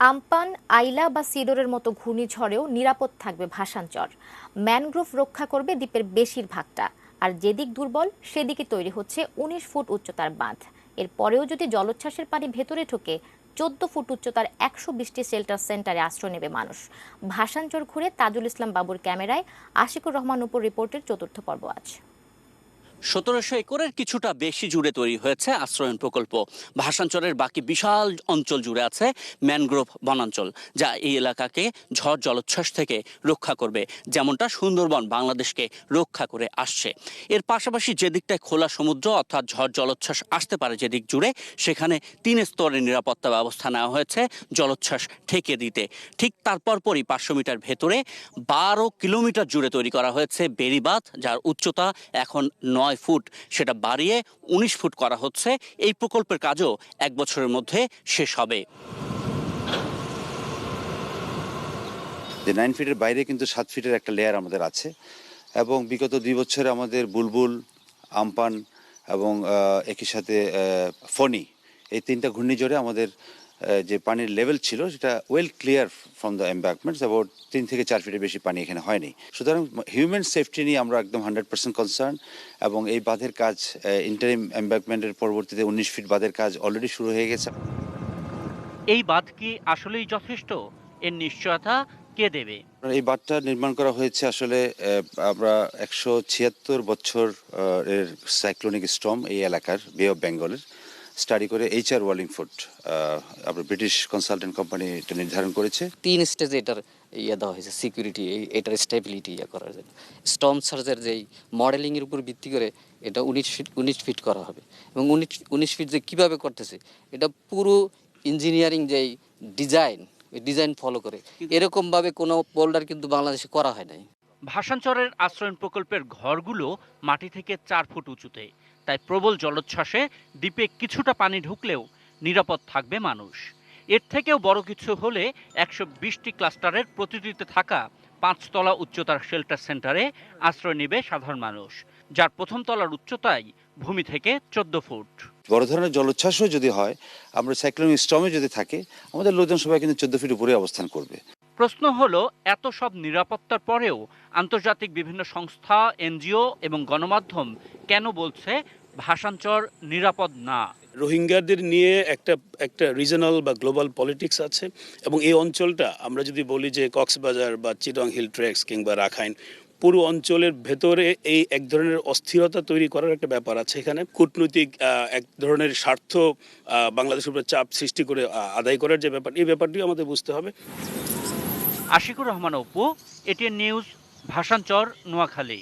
আমপান, আইলা বা সিডরের মতো ঘূর্ণিঝড়েও নিরাপদ থাকবে ভাসানচর। ম্যানগ্রোভ রক্ষা করবে দ্বীপের বেশিরভাগটা। আর যেদিক দুর্বল সেদিকে তৈরি হচ্ছে ১৯ ফুট উচ্চতার বাঁধ। এরপরেও যদি জলোচ্ছ্বাসের পানি ভেতরে ঢোকে, ১৪ ফুট উচ্চতার ১২০টি শেল্টার সেন্টারে আশ্রয় নেবে মানুষ। ভাসানচর ঘুরে তাজুল ইসলাম বাবুর ক্যামেরায় আশিকুর রহমান উপর রিপোর্টের চতুর্থ পর্ব আজ। ১৭০০ একরের কিছুটা বেশি জুড়ে তৈরি হয়েছে আশ্রয়ন প্রকল্প। ভাসানচরের বাকি বিশাল অঞ্চল জুড়ে আছে ম্যানগ্রোভ বনাঞ্চল, যা এই এলাকাকে ঝড় জলোচ্ছ্বাস থেকে রক্ষা করবে, যেমনটা সুন্দরবন বাংলাদেশকে রক্ষা করে আসছে। এর পাশাপাশি যে দিকটায় খোলা সমুদ্র অর্থাৎ ঝড় জলোচ্ছ্বাস আসতে পারে যেদিক জুড়ে, সেখানে ৩ স্তরের নিরাপত্তা ব্যবস্থা নেওয়া হয়েছে জলোচ্ছ্বাস ঠেকে দিতে। ঠিক তারপর পরই ৫০০ মিটার ভেতরে ১২ কিলোমিটার জুড়ে তৈরি করা হয়েছে বেড়িবাঁধ, যার উচ্চতা এখন ৯ ফুট, সেটা বাড়িয়ে ১৯ ফুট করা হচ্ছে। এই প্রকল্পের কাজও ১ বছরের মধ্যে শেষ হবে। যে 9 ফিটের বাইরে কিন্তু 7 ফিটের একটা লেয়ার আমাদের আছে, এবং বিগত 2 বছরে আমাদের বুলবুল, আমপান এবং একই সাথে ফণি, এই 3টা ঘূর্ণিঝড়ে আমাদের যে পানির লেভেল ছিল সেটা well clear from the embankments, about 3 থেকে 4 ফিটের বেশি পানি এখানে হয়নি। সুতরাং হিউম্যান সেফটি নিয়ে আমরা একদম 100% কনসার্ন, এবং এই বাঁধের কাজ ইন্টারিম এম্বাঙ্কমেন্টের পরবর্তীতে 19 ফিট বাঁধের কাজ অলরেডি শুরু হয়ে গেছে। এই বাঁধ কি আসলেই যথেষ্ট? এর নিশ্চয়তা কে দেবে? এই বাঁধটা নির্মাণ করা হয়েছে আসলে আমরা ১৭৬ বছর এর সাইক্লোনিক স্টর্ম এই এলাকার বে অফ বেঙ্গলের স্টাডি করে HR ওয়ালিংফুড, আপনার ব্রিটিশ কনসালটেন্ট কোম্পানি এটা নির্ধারণ করেছে। 3 স্টেজে এটার দেওয়া হয়েছে সিকিউরিটি, এটার স্টেবিলিটি করার জন্য। স্টর্ম সার্জের যেই মডেলিংয়ের উপর ভিত্তি করে এটা 19 ফিট করা হবে, এবং 19 ফিট যে কীভাবে করতেছে এটা পুরো ইঞ্জিনিয়ারিং যেই ডিজাইন ফলো করে, এরকমভাবে কোনো বোল্ডার কিন্তু বাংলাদেশে করা হয় নাই। ভাসানচরের আশ্রয়ন প্রকল্পের ঘরগুলো মাটি থেকে ৪ ফুট উঁচুতে, তাই প্রবল জলোচ্ছ্বাসে দ্বীপে কিছুটা পানি ঢুকলেও নিরাপদ থাকবে মানুষ। এর থেকেও বড় কিছু হলে ১২০টি ক্লাস্টারের প্রতিটিতে থাকা ৫ তলা উচ্চতার শেল্টার সেন্টারে আশ্রয় নেবে সাধারণ মানুষ, যার প্রথম তলার উচ্চতাই ভূমি থেকে ১৪ ফুট। বড় ধরনের জলোচ্ছ্বাসও যদি হয়, আমরা সাইক্লোনিক স্টর্মে যদি থাকে, আমাদের লোকজন সবাই কিন্তু 14 ফিট উপরে অবস্থান করবে। প্রশ্ন হলো, এত সব নিরাপত্তার পরেও আন্তর্জাতিক বিভিন্ন সংস্থা, NGO এবং গণমাধ্যম কেন বলছে ভাসানচর নিরাপদ না? রোহিঙ্গাদের নিয়ে একটা একটা রিজনাল বা গ্লোবাল পলিটিক্স আছে, এবং এই অঞ্চলটা আমরা যদি বলি যে কক্সবাজার বা চিটং হিল ট্রেক্স কিংবা রাখাইন, পুরো অঞ্চলের ভেতরে এই এক ধরনের অস্থিরতা তৈরি করার একটা ব্যাপার আছে। এখানে কূটনৈতিক এক ধরনের স্বার্থ বাংলাদেশের উপর চাপ সৃষ্টি করে আদায় করার যে ব্যাপার, এই ব্যাপারটিও আমাদের বুঝতে হবে। Ashikur Rahman Apu, ATN news, Bhasan Char, Noakhali.